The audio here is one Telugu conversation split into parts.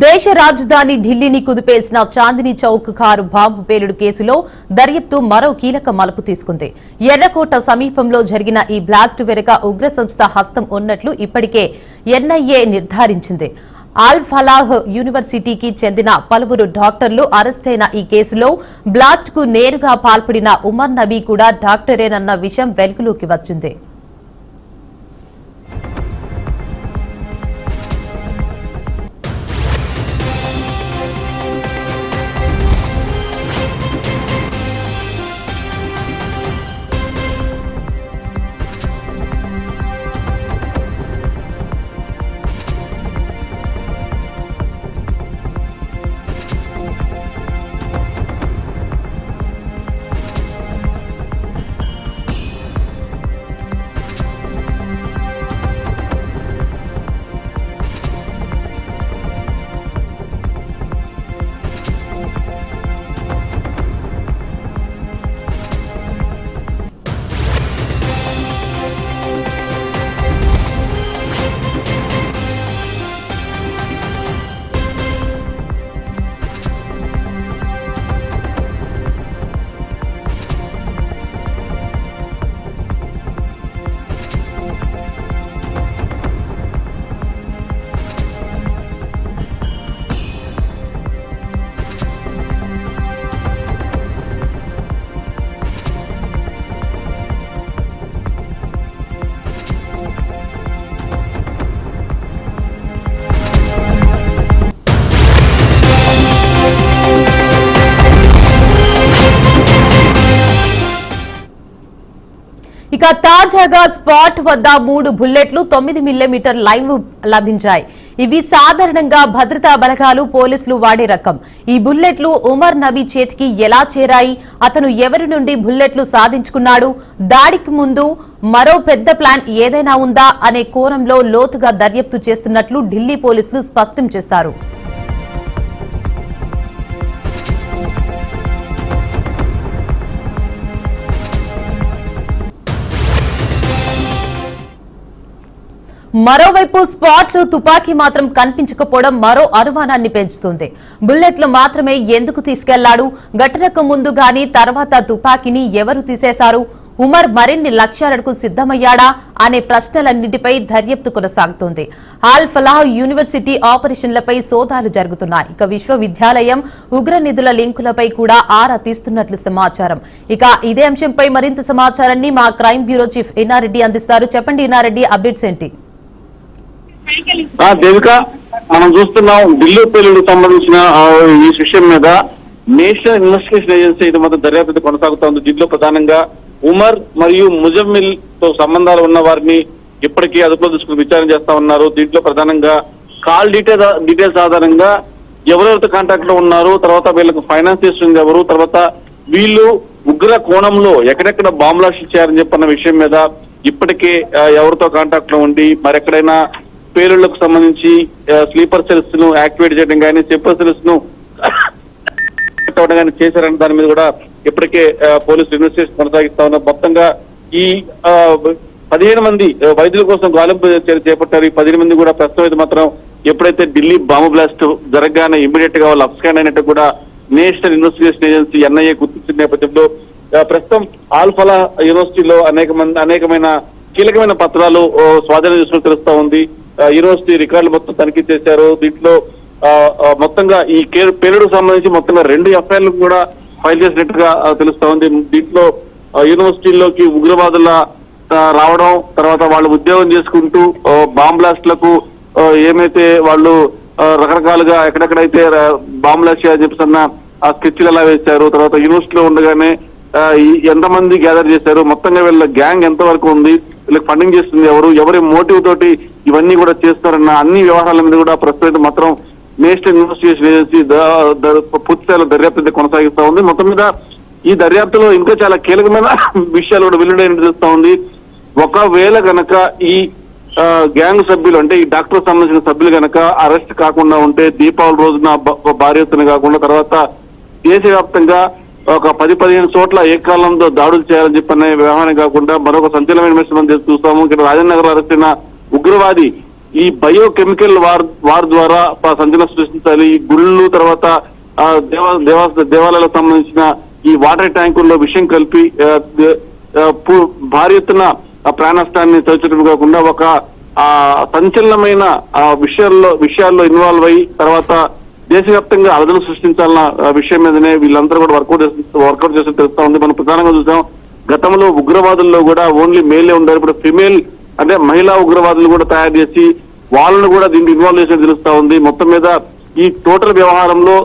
దేశ రాజధాని ఢిల్లీని కుదిపేసిన చాందినీ చౌక్ కారు బాంబు పేలుడు కేసులో దర్యాప్తు మరో కీలక మలుపు తీసుకుంది. ఎర్రకోట సమీపంలో జరిగిన ఈ బ్లాస్ట్ వెనుక ఉగ్ర సంస్థ హస్తం ఉన్నట్లు ఇప్పటికే ఎన్ఐఏ నిర్ధారించింది. అల్ ఫలాహ్ యూనివర్సిటీకి చెందిన పలువురు డాక్టర్లు అరెస్టైన ఈ కేసులో బ్లాస్ట్ కు నేరుగా పాల్పడిన ఉమర్ నబీ కూడా డాక్టరేనన్న విషయం వెలుగులోకి వచ్చింది. ఇక తాజాగా స్పాట్ వద్ద 3 బుల్లెట్లు 9 మిల్లీమీటర్ లైవ్ లభించాయి. ఇవి సాధారణంగా భద్రతా బలగాలు పోలీసులు వాడే రకం. ఈ బుల్లెట్లు ఉమర్ నబీ చేతికి ఎలా చేరాయి, అతను ఎవరి నుండి బుల్లెట్లు సాధించుకున్నాడు, దాడికి ముందు మరో పెద్ద ప్లాన్ ఏదైనా ఉందా అనే కోణంలో లోతుగా దర్యాప్తు చేస్తున్నట్లు ఢిల్లీ పోలీసులు స్పష్టం చేశారు. మరోవైపు స్పాట్లు తుపాకీ మాత్రం కనిపించకపోవడం మరో అనుమానాన్ని పెంచుతుంది. బుల్లెట్లు మాత్రమే ఎందుకు తీసుకెళ్లాడు, ఘటనకు ముందు గాని తర్వాత తుపాకీని ఎవరు తీసేశారు, ఉమర్ మరిన్ని లక్ష్యాలకు సిద్దమయ్యాడా అనే ప్రశ్నలన్నింటిపై దర్యాప్తు కొనసాగుతోంది. అల్ ఫలాహ్ యూనివర్సిటీ ఆపరేషన్లపై సోదాలు జరుగుతున్నాయి. ఇక విశ్వవిద్యాలయం ఉగ్ర నిధుల లింకులపై కూడా ఆరా తీస్తున్నట్లు సమాచారం. ఇక ఇదే అంశంపై మరింత సమాచారాన్ని మా క్రైమ్ బ్యూరో చీఫ్ ఇన్నారెడ్డి అందిస్తారు. చెప్పండి ఇన్నారెడ్డి, అప్డేట్స్ ఏంటి? దేవిక, మనం చూస్తున్నాం ఢిల్లీ పేలుడుకు సంబంధించిన ఈ విషయం మీద నేషనల్ ఇన్వెస్టిగేషన్ ఏజెన్సీ ఇది మొత్తం దర్యాప్తు కొనసాగుతోంది. దీంట్లో ప్రధానంగా ఉమర్ మరియు ముజమ్మిల్ తో సంబంధాలు ఉన్న వారిని ఇప్పటికీ అదుపులో తీసుకుని విచారణ చేస్తా ఉన్నారు. దీంట్లో ప్రధానంగా కాల్ డీటెయిల్స్ ఆధారంగా ఎవరెవరితో కాంటాక్ట్ లో ఉన్నారు, తర్వాత వీళ్ళకు ఫైనాన్స్ చేస్తుంది ఎవరు, తర్వాత వీళ్ళు ఉగ్ర కోణంలో ఎక్కడెక్కడ బాంబ్లాస్ట్ చేయారని చెప్పన్న విషయం మీద ఇప్పటికే ఎవరితో కాంటాక్ట్ లో ఉండి మరెక్కడైనా పేలుళ్లకు సంబంధించి స్లీపర్ సెల్స్ ను యాక్టివేట్ చేయడం కానీ స్లీపర్ సెల్స్ ను కానీ చేశారని దాని మీద కూడా ఇప్పటికే పోలీసులు ఇన్వెస్టిగేషన్ కొనసాగిస్తా ఉన్నారు. మొత్తంగా ఈ 15 మంది వైద్యుల కోసం గాలింపు చేపట్టారు. ఈ 15 మంది కూడా ప్రస్తుతం మాత్రం ఎప్పుడైతే ఢిల్లీ బాంబు బ్లాస్ట్ జరగగానే ఇమ్మీడియట్ గా వాళ్ళు అప్స్కాండ్ అయినట్టు కూడా నేషనల్ ఇన్వెస్టిగేషన్ ఏజెన్సీ ఎన్ఐఏ గుర్తించిన నేపథ్యంలో ప్రస్తుతం అల్ ఫలాహ్ యూనివర్సిటీలో అనేకమైన కీలకమైన పత్రాలు స్వాధీనం చేసుకుని తెలుస్తా ఉంది. యూనివర్సిటీ రికార్డులు మొత్తం తనిఖీ చేశారు. దీంట్లో మొత్తంగా ఈ పేలుడుకు సంబంధించి మొత్తంగా 2 ఎఫ్ఐఆర్లు కూడా ఫైల్ చేసినట్టుగా తెలుస్తా ఉంది. దీంట్లో యూనివర్సిటీల్లోకి ఉగ్రవాదుల రావడం, తర్వాత వాళ్ళు ఉద్యోగం చేసుకుంటూ బాంబ్ బ్లాస్ట్లకు ఏమైతే వాళ్ళు రకరకాలుగా ఎక్కడెక్కడైతే బాంబ్ బ్లాస్ట్ చేయాలని చెప్పేసన్న ఆ స్కెచ్లు ఎలా వేశారు, తర్వాత యూనివర్సిటీలో ఉండగానే ఎంతమంది గ్యాదర్ చేశారు, మొత్తంగా వీళ్ళ గ్యాంగ్ ఎంత వరకు ఉంది, వీళ్ళకి ఫండింగ్ చేస్తుంది ఎవరి మోటివ్ తోటి ఇవన్నీ కూడా చేస్తారన్న అన్ని వ్యవహారాల మీద కూడా ప్రస్తుతం మాత్రం నేషనల్ ఇన్వెస్టిగేషన్ ఏజెన్సీ పూర్తిస్థాయిలో దర్యాప్తు కొనసాగిస్తా ఉంది. మొత్తం మీద ఈ దర్యాప్తులో ఇంకా చాలా కీలకమైన విషయాలు కూడా వెలువడైన తెలుస్తా ఉంది. ఒకవేళ గనక ఈ గ్యాంగ్ సభ్యులు అంటే ఈ డాక్టర్ సంబంధించిన సభ్యులు గనక అరెస్ట్ కాకుండా ఉంటే దీపావళి రోజున భారీ ఎత్తున కాకుండా తర్వాత దేశవ్యాప్తంగా ఒక 10-15 చోట్ల ఏకాలంతో దాడులు చేయాలని చెప్పనే వ్యవహారం కాకుండా మరొక సంచలనమైన విషయం మనం చూస్తాము. ఇక్కడ రాజేంద్ర నగర్ అరెస్ట్ అయిన ఉగ్రవాది ఈ బయోకెమికల్ వార్ ద్వారా సంచలనం సృష్టించాలి. ఈ గుళ్ళు తర్వాత దేవాలయాలకు సంబంధించిన ఈ వాటర్ ట్యాంకుల్లో విషయం కలిపి భారీ ఎత్తున ప్రాణ నష్టాన్ని తలచడం కాకుండా ఒక సంచలనమైన విషయాల్లో ఇన్వాల్వ్ అయ్యి తర్వాత దేశవ్యాప్తంగా అలజడులు సృష్టించాలన్న విషయం మీదనే వీళ్ళందరూ కూడా వర్కౌట్ చేసి తెలుస్తా ఉంది. మనం ప్రధానంగా చూసాం గతంలో ఉగ్రవాదుల్లో కూడా ఓన్లీ మేలే ఉండాలి, ఇప్పుడు ఫిమేల్ అంటే మహిళా ఉగ్రవాదులు కూడా తయారు చేసి వాళ్ళను కూడా దీనికి ఇన్వాల్వ్ చేసినట్టు తెలుస్తా ఉంది. మొత్తం మీద ఈ టోటల్ వ్యవహారంలో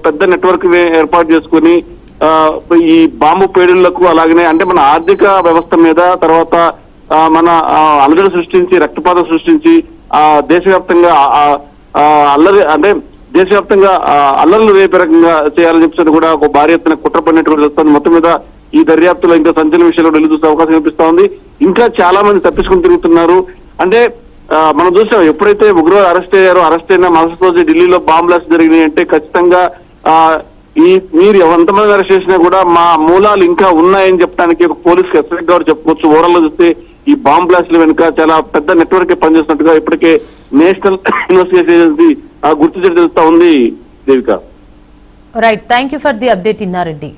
పెద్ద నెట్వర్క్ ఏర్పాటు చేసుకుని ఈ బాంబు పేలుళ్లకు అలాగనే అంటే మన ఆర్థిక వ్యవస్థ మీద తర్వాత మన అలజడి సృష్టించి రక్తపాతం సృష్టించి దేశవ్యాప్తంగా అల్లరి అంటే దేశవ్యాప్తంగా అల్లర్లు రేపే రకంగా చేయాలని చెప్పి కూడా ఒక భారీ ఎత్తున కుట్ర పడినట్టు కూడా తెలుస్తుంది. మొత్తం మీద ఈ దర్యాప్తులో ఇంకా సంచలన విషయాలు వెళ్లి చూసే అవకాశం కనిపిస్తా ఉంది. ఇంకా చాలా మంది తప్పించుకుని తిరుగుతున్నారు. అంటే మనం చూసాం ఎప్పుడైతే ఉగ్రవాదు అరెస్ట్ అయిన మరుసటి రోజు ఢిల్లీలో బాంబ్ బ్లాస్ట్ జరిగినాయి అంటే ఖచ్చితంగా మీరు ఎంతమంది అరెస్ట్ చేసినా కూడా మా మూలాలు ఇంకా ఉన్నాయని చెప్పడానికి ఒక పోలీస్ ఎస్ఐ గారు చెప్పుకోవచ్చు. ఓవరాల్ గా చూస్తే ఈ బాంబ్ బ్లాస్ట్ల వెనుక చాలా పెద్ద నెట్వర్క్ పనిచేస్తున్నట్టుగా ఇప్పటికే నేషనల్ ఇన్వెస్టిగేషన్ ఏజెన్సీ గుర్తు తెలుస్తా ఉంది. Devika, right, thank you for the update Inna Reddy.